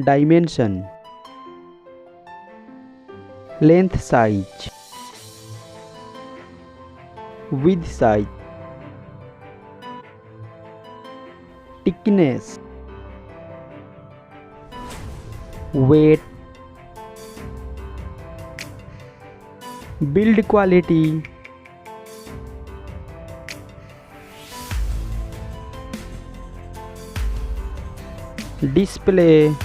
dimension, length size, width size, thickness, weight, build quality, display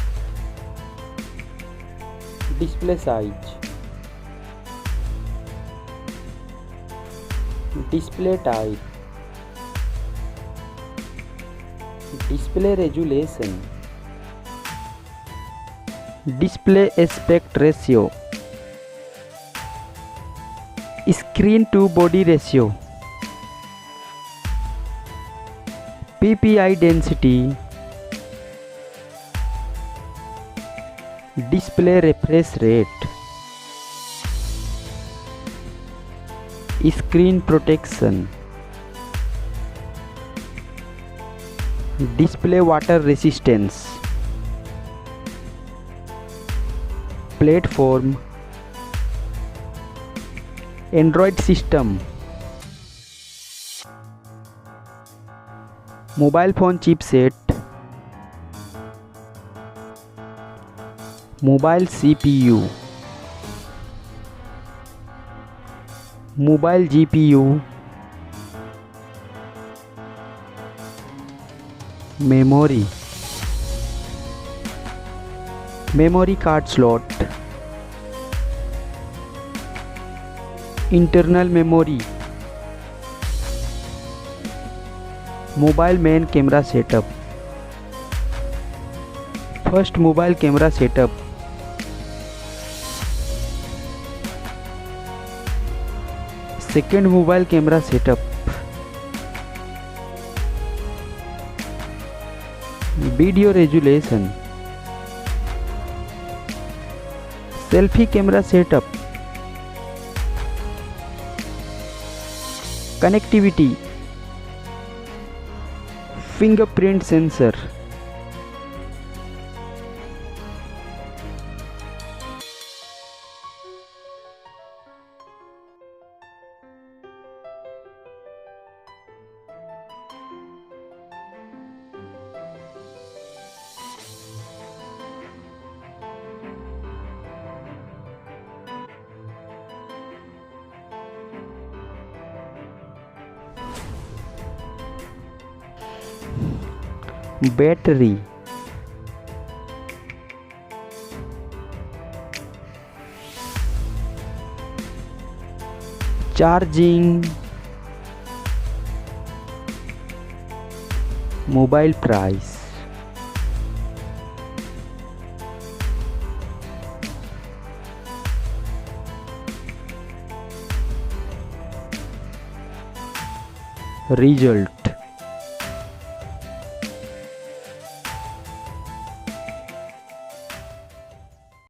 size, display type, display resolution, display aspect ratio, screen to body ratio, PPI density, display refresh rate, screen protection, display water resistance, platform, Android system, mobile phone chipset, mobile CPU, mobile GPU, memory, memory card slot, internal memory, mobile main camera setup, first mobile camera setup, second mobile camera setup, video resolution, selfie camera setup, connectivity, fingerprint sensor, battery, charging, mobile price, result.